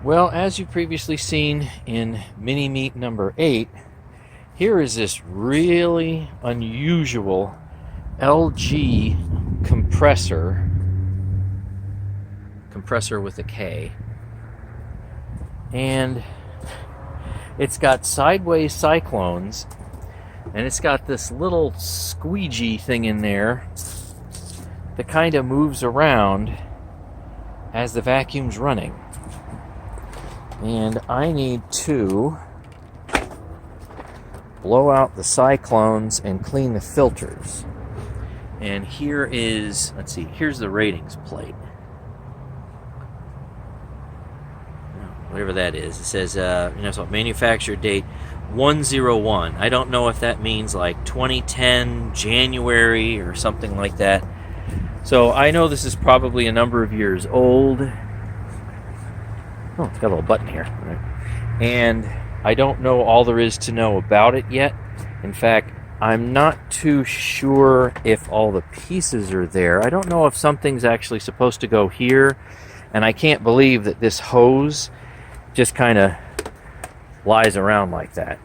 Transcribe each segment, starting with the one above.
Well, as you previously seen in mini meet number 8, here is this really unusual LG compressor with a K, and it's got sideways cyclones, and it's got this little squeegee thing in there that kind of moves around as the vacuum's running. And I need to blow out the cyclones and clean the filters. And here is, let's see, here's the ratings plate. Whatever that is. It says, so manufacture date 101. I don't know if that means like 2010, January, or something like that. So I know this is probably a number of years old. Oh, it's got a little button here. Right. And I don't know all there is to know about it yet. In fact, I'm not too sure if all the pieces are there. I don't know if something's actually supposed to go here. And I can't believe that this hose just kind of lies around like that.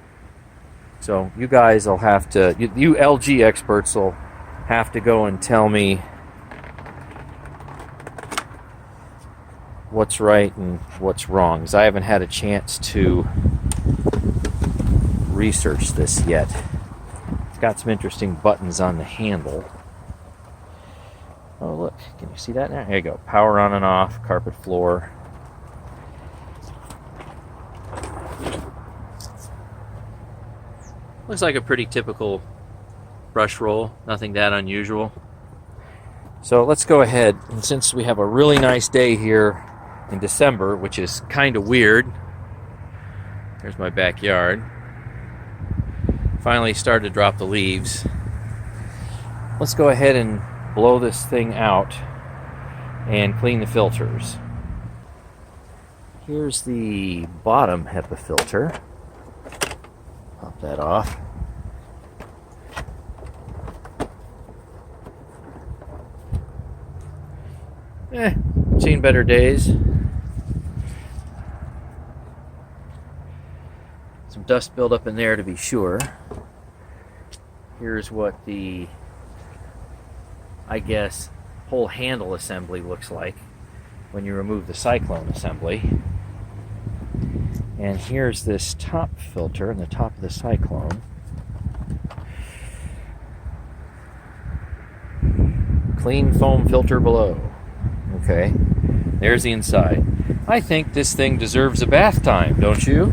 So you guys will have to, you LG experts will have to go and tell me what's right and what's wrong, because I haven't had a chance to research this yet. It's got some interesting buttons on the handle. Oh, look, can you see that now? There you go. Power on and off, carpet floor. Looks like a pretty typical brush roll, nothing that unusual. So let's go ahead, and since we have a really nice day here in December, which is kind of weird. There's my backyard. Finally started to drop the leaves. Let's go ahead and blow this thing out and clean the filters. Here's the bottom HEPA filter. Pop that off. Seen better days. Some dust buildup in there to be sure. Here's what the, I guess, whole handle assembly looks like when you remove the cyclone assembly. And here's this top filter and the top of the cyclone. Clean foam filter below. Okay, there's the inside. I think this thing deserves a bath time, don't you?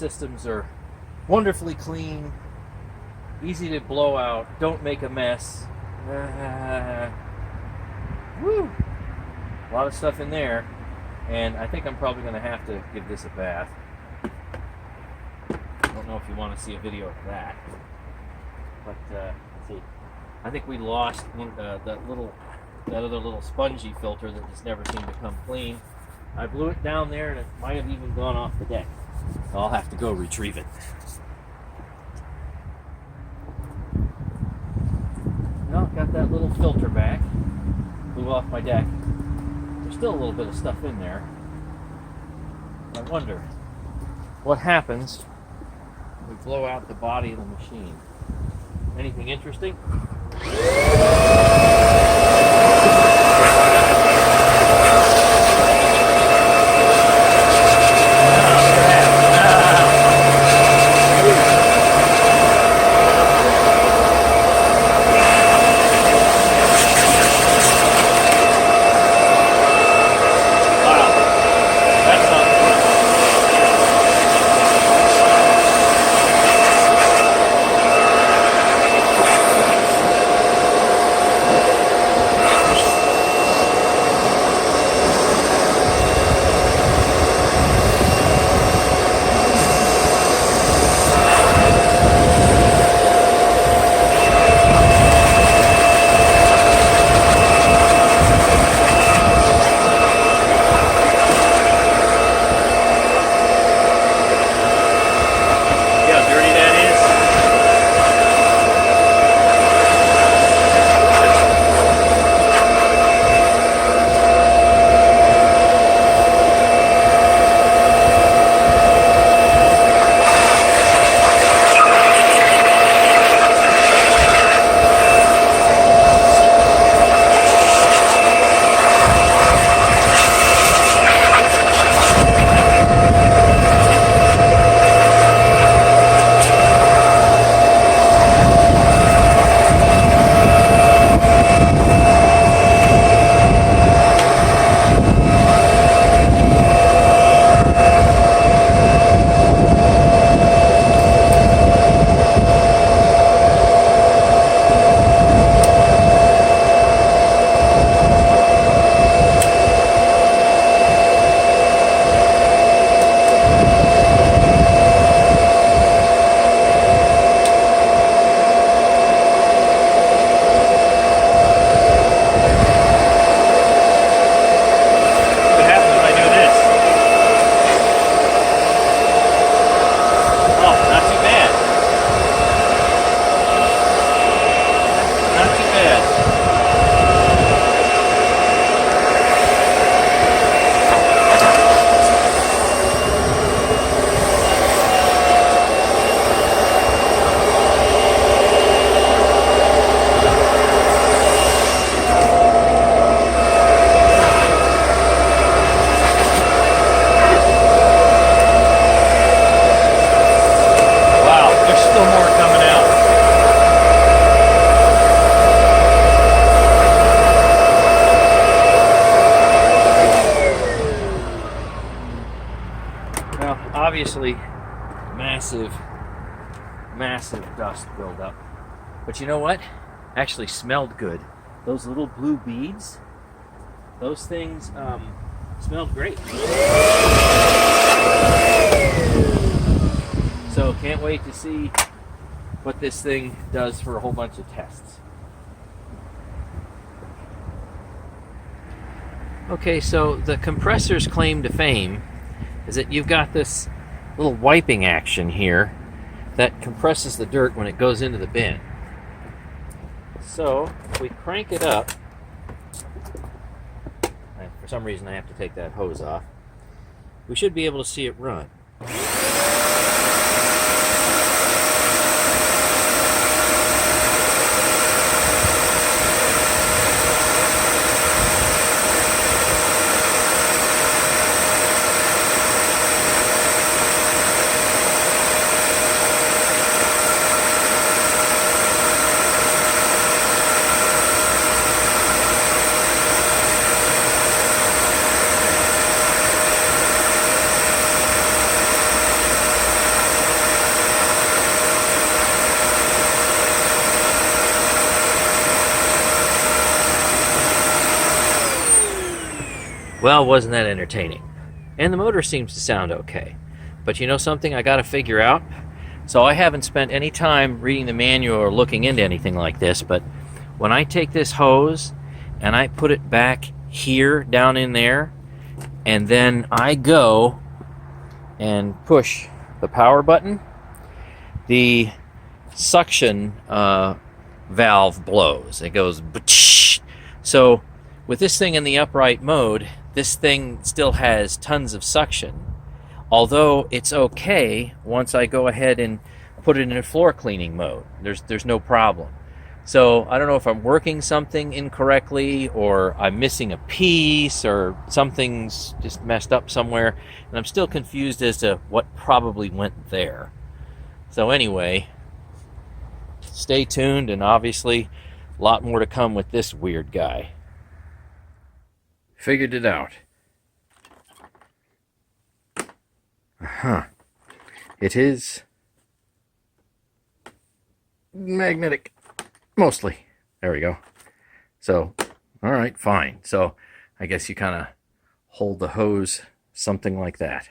systems are wonderfully clean, easy to blow out, don't make a mess. Woo! A lot of stuff in there, and I think I'm probably going to have to give this a bath. I don't know if you want to see a video of that, but let's see. I think we lost that other little spongy filter that just never seemed to come clean. I blew it down there, and it might have even gone off the deck. I'll have to go retrieve it. Well, got that little filter back. Blew off my deck. There's still a little bit of stuff in there. I wonder what happens when we blow out the body of the machine. Anything interesting? Obviously, massive dust buildup. But you know what? Actually smelled good. Those little blue beads, those things smelled great. So can't wait to see what this thing does for a whole bunch of tests. Okay, so the compressor's claim to fame is that you've got this little wiping action here that compresses the dirt when it goes into the bin. So if we crank it up, and for some reason I have to take that hose off, we should be able to see it run. Well, wasn't that entertaining? And the motor seems to sound okay. But you know something I got to figure out? So I haven't spent any time reading the manual or looking into anything like this, but when I take this hose and I put it back here, down in there, and then I go and push the power button, the suction valve blows. It goes ba-tsh. So with this thing in the upright mode, this thing still has tons of suction, although it's okay once I go ahead and put it in floor cleaning mode. There's no problem. So I don't know if I'm working something incorrectly, or I'm missing a piece, or something's just messed up somewhere, and I'm still confused as to what probably went there. So anyway, stay tuned, and obviously a lot more to come with this weird guy. Figured it out. It is magnetic, mostly. There we go. So, all right, fine. So I guess you kind of hold the hose something like that.